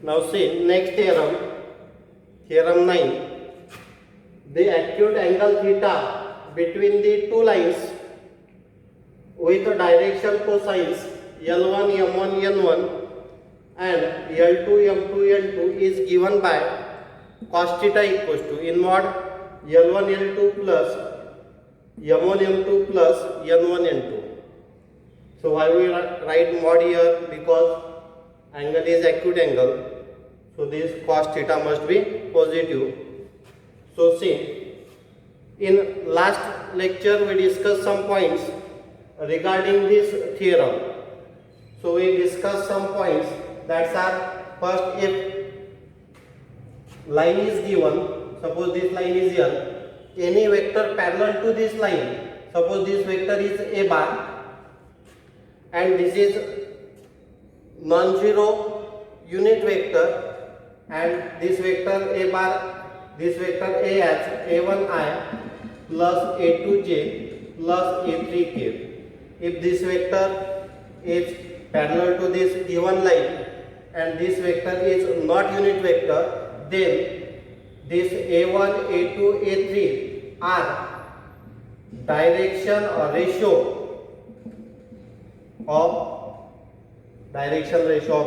Now see next theorem, theorem 9. The acute angle theta between the two lines with direction cosines L1, M1, N1 and L2, M2, N2 is given by cos theta equals to inward L1, L2 plus M1, M2 plus N1, N2. So why we write mod here? Because angle is acute angle. So this cos theta must be positive. So see, in last lecture we discussed some points regarding this theorem. So we discussed some points that are, first, if line is given, suppose this line is here, any vector parallel to this line, suppose this vector is a bar and this is non-zero unit vector and this vector a bar, this vector a as a1i plus a2j plus a3k. If this vector is parallel to this given line and this vector is not unit vector, then this a1, a2, a3 are direction or ratio of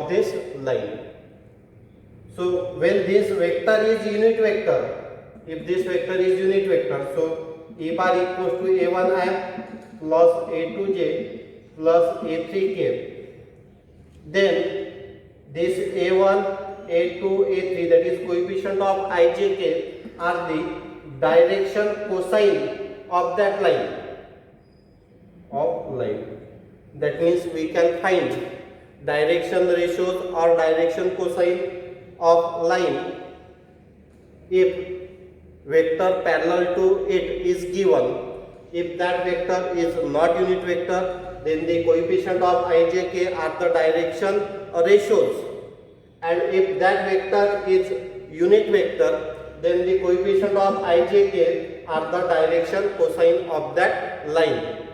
this line. So when this vector is unit vector, if this vector is unit vector, so a bar equals to a1i plus a2j plus a3k, then this a1, a2, a3, that is coefficient of ijk, are the direction cosine of that line. That means we can find direction ratios or direction cosine of line if vector parallel to it is given. If that vector is not unit vector, then the coefficient of ijk are the direction ratios, and if that vector is unit vector, then the coefficient of ijk are the direction cosine of that line.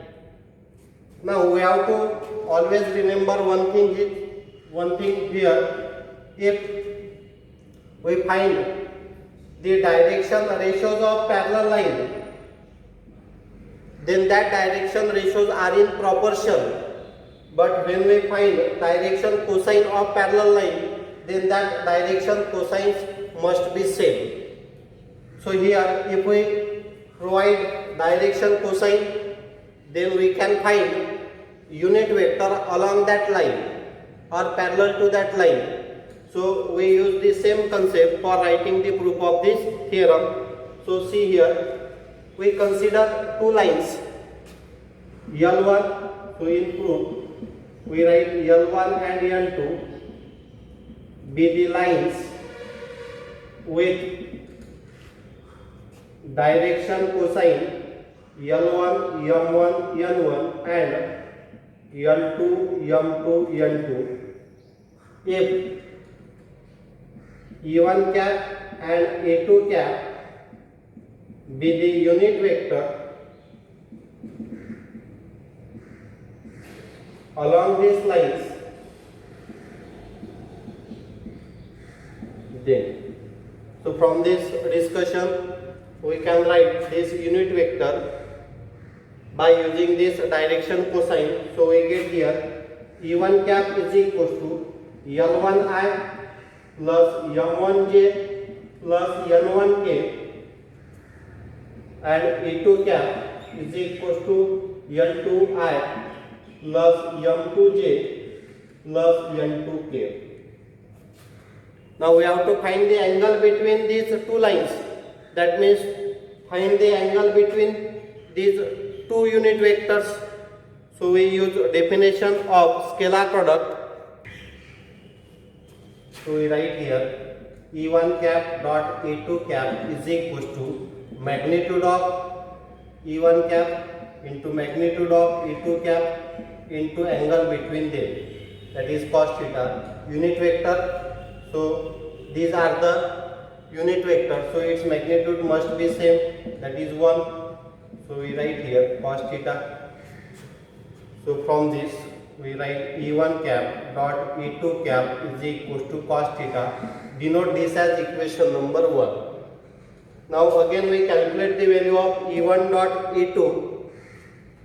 Now we have to always remember one thing here. If we find the direction ratios of parallel line, then that direction ratios are in proportion. But when we find direction cosine of parallel line, then that direction cosines must be same. So here if we provide direction cosine, then we can find unit vector along that line or parallel to that line. So we use the same concept for writing the proof of this theorem. So see here, we consider two lines L1. So in proof we write L1 and L2 be the lines with direction cosine L1, M1, N1 and L2, M2, N2. If E1 cap and A2 cap be the unit vector along these lines, then, so from this discussion we can write this unit vector by using this direction cosine. So we get here E1 cap is equals to L1i plus M1j plus N1k and E2 cap is equals to L2i plus M2j plus N2k. Now we have to find the angle between these two lines. That means find the angle between these two unit vectors. So we use definition of scalar product. So we write here E1 cap dot E2 cap is equals to magnitude of E1 cap into magnitude of E2 cap into angle between them, that is cos theta. Unit vector, so these are the unit vector, so its magnitude must be same, that is 1. So we write here cos theta. So from this we write E1 cap dot E2 cap is equals to cos theta. Denote this as equation number 1. Now again we calculate the value of E1 dot E2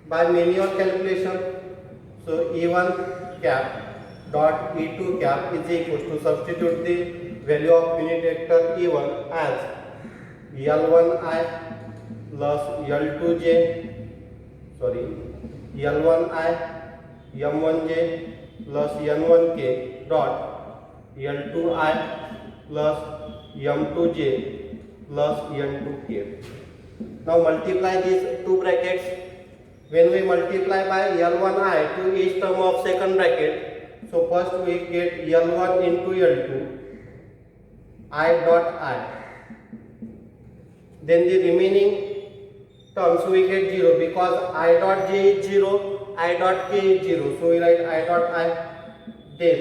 by manual calculation. So E1 cap dot E2 cap is equals to substitute the value of unit vector E1 as L1I plus L2j, sorry, L1I M1j plus N1k dot L2I plus M2j plus N2k. Now multiply these two brackets. When we multiply by L1I to each term of second bracket, so first we get L1 into L2 I dot I. Then the remaining terms we get 0 because I dot j is 0, I dot k is 0. So we write I dot I. Then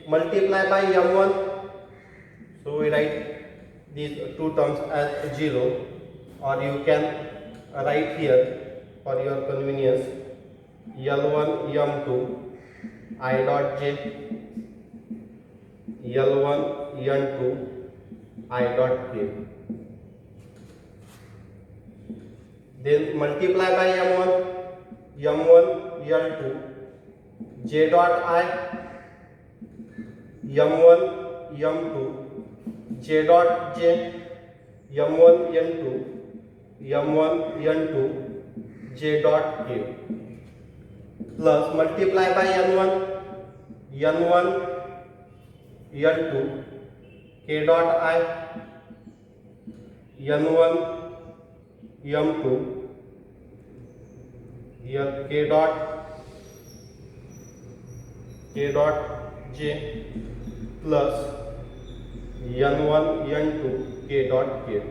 multiply by M1. So we write these two terms as 0, or you can write here for your convenience L1 M2 I dot j, L1 N2 I dot k. Then multiply by M1 L2 j dot I, M1 M2 j dot j, M1 N2 M1 N2 j dot k, plus multiply by N1 L2 k dot I, N1 M2 k dot j plus N1 N2 k dot k.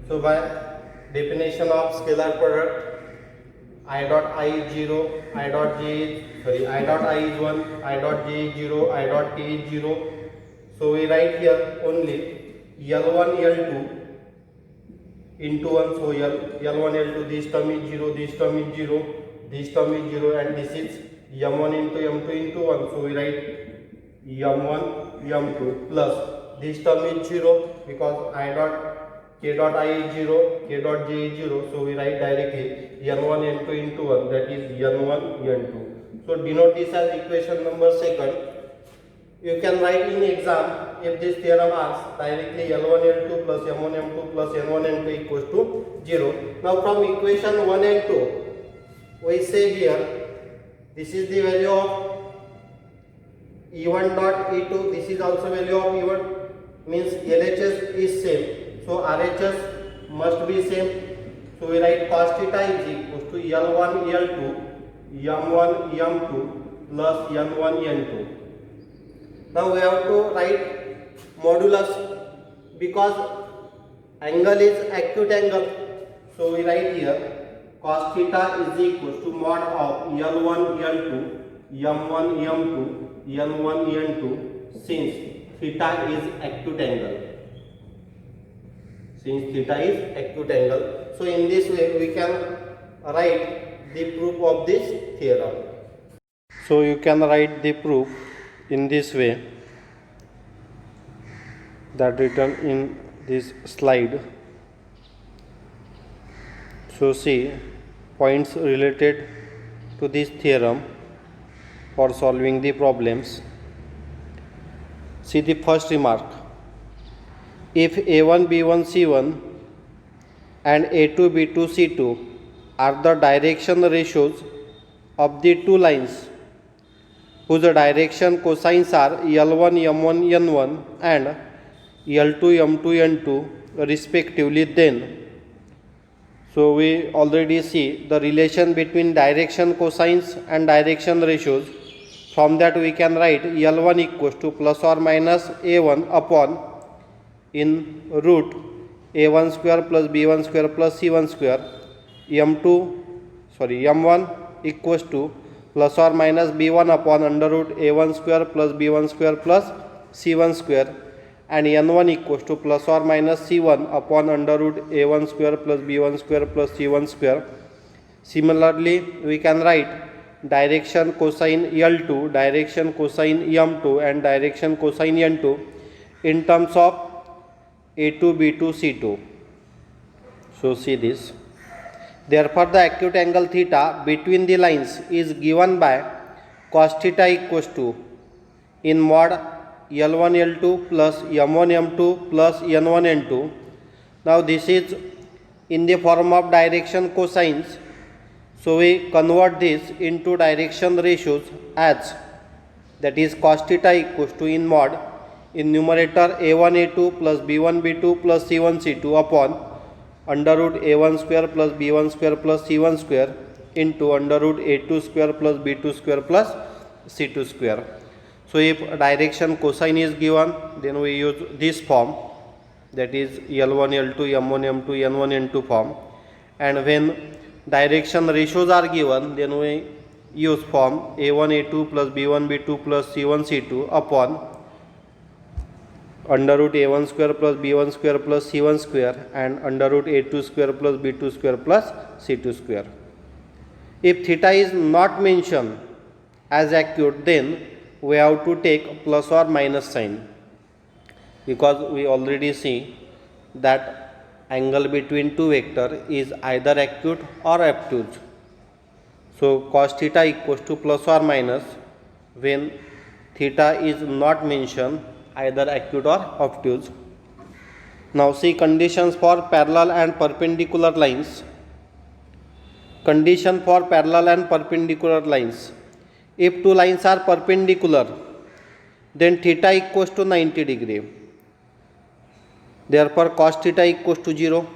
So by definition of scalar product, I dot I is 0, I dot j is, I dot I is 1, I dot j is 0, I dot k is 0. So we write here only L1 L2 into 1. So L1 L2, this term is 0, this term is 0, this term is 0, and this is M1 into M2 into 1. So we write M1 M2 plus this term is 0 because I dot k dot I is 0, k dot j is 0. So we write directly N1 N2 into 1, that is N1 N2. So denote this as equation number 2. You can write in exam, if this theorem asks, directly L1 L2 plus M1 M2 plus N1 N2 equals to 0. Now from equation 1 and 2, we say here, this is the value of E1 dot E2, this is also value of E1, means LHS is same. So RHS must be same. So we write cos theta is equals to L1 L2 M1 M2 plus N1 N2. Now we have to write modulus because angle is acute angle. So we write here cos theta is equals to mod of L1 L2 M1 M2 N1 N2 since theta is acute angle. Since theta is acute angle. So in this way we can write the proof of this theorem. So you can write the proof in this way that written in this slide. So see points related to this theorem for solving the problems. See the first remark. If A1 B1 C1 and A2 B2 C2 are the direction ratios of the two lines whose direction cosines are L1 M1 N1 and L2 M2 N2 respectively, then so we already see the relation between direction cosines and direction ratios. From that we can write L1 equals to plus or minus A1 upon in root A1 square plus B1 square plus C1 square, M1 equals to plus or minus B1 upon under root A1 square plus B1 square plus C1 square, and N1 equals to plus or minus C1 upon under root A1 square plus B1 square plus C1 square. Similarly, we can write direction cosine L2, direction cosine M2 and direction cosine N2 in terms of A2, B2, C2. So see this. Therefore, the acute angle theta between the lines is given by cos theta equals to in mod L1 L2 plus M1 M2 plus N1 N2. Now this is in the form of direction cosines. So we convert this into direction ratios as, that is cos theta equals to in mod in numerator A1 A2 plus B1 B2 plus C1 C2 upon under root A1 square plus B1 square plus C1 square into under root A2 square plus B2 square plus C2 square. So if direction cosine is given, then we use this form, that is L1 L2 M1 M2 N1 N2 form, and when direction ratios are given, then we use form A1 A2 plus B1 B2 plus C1 C2 upon under root A1 square plus B1 square plus C1 square and under root A2 square plus B2 square plus C2 square. If theta is not mentioned as acute, then we have to take plus or minus sign, because we already see that angle between two vector is either acute or obtuse. So cos theta equals to plus or minus when theta is not mentioned, either acute or obtuse. Now see conditions for parallel and perpendicular lines. Condition for parallel and perpendicular lines. If two lines are perpendicular, then theta equals to 90 degree. Therefore cos theta equals to 0,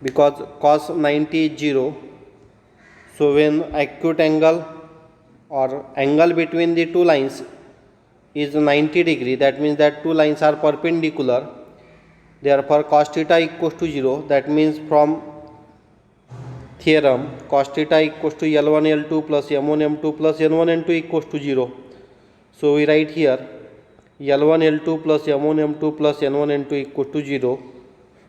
because cos 90 is 0. So when acute angle or angle between the two lines is 90 degree, that means that two lines are perpendicular. Therefore cos theta equals to 0. That means from theorem cos theta equals to L1 L2 plus M1 M2 plus N1 N2 equals to 0. So we write here L1 L2 plus M1 M2 plus N1 N2 equals to 0,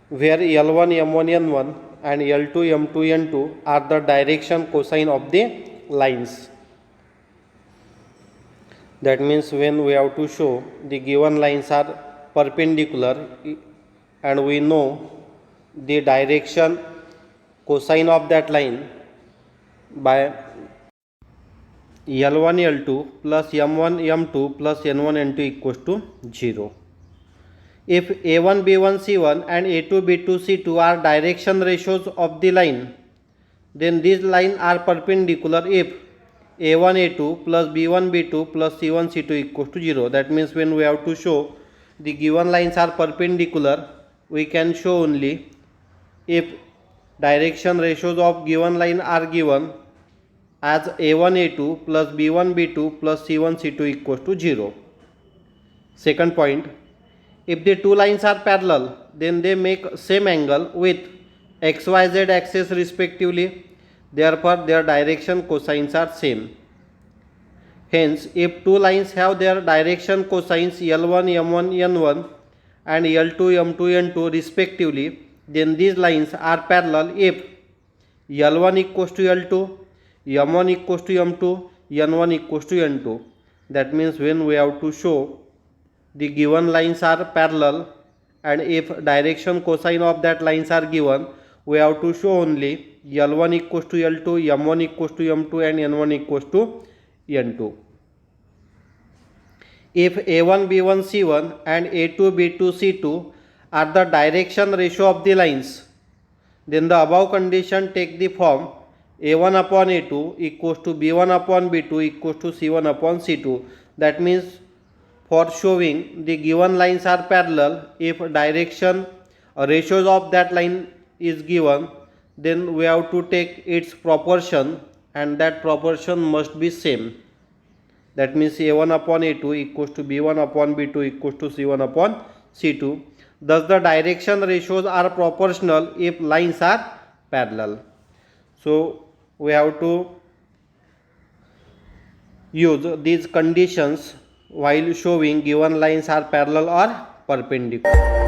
where L1 M1 N1 and L2 M2 N2 are the direction cosine of the lines. That means when we have to show the given lines are perpendicular and we know the direction cosine of that line by L1 L2 plus M1 M2 plus N1 N2 equals to 0. If A1 B1 C1 and A2 B2 C2 are direction ratios of the line, then these lines are perpendicular if A1 A2 plus B1 B2 plus C1 C2 equals to 0. That means when we have to show the given lines are perpendicular, we can show only if direction ratios of given line are given as A1 A2 plus B1 B2 plus C1 C2 equals to 0. Second point, if the two lines are parallel, then they make same angle with XYZ axis respectively. Therefore their direction cosines are same. Hence if two lines have their direction cosines L1 M1 N1 and L2 M2 N2 respectively, then these lines are parallel if L1 equals to L2, M1 equals to M2, N1 equals to N2. That means when we have to show the given lines are parallel and if direction cosine of that lines are given, we have to show only L1 equals to L2, M1 equals to M2 and N1 equals to N2. If A1 B1 C1 and A2 B2 C2 are the direction ratio of the lines, then the above condition take the form A1 upon A2 equals to B1 upon B2 equals to C1 upon C2. That means for showing the given lines are parallel, if direction ratios of that line is given, then we have to take its proportion and that proportion must be same. That means A1 upon A2 equals to B1 upon B2 equals to C1 upon C2. Thus the direction ratios are proportional if lines are parallel. So we have to use these conditions while showing given lines are parallel or perpendicular.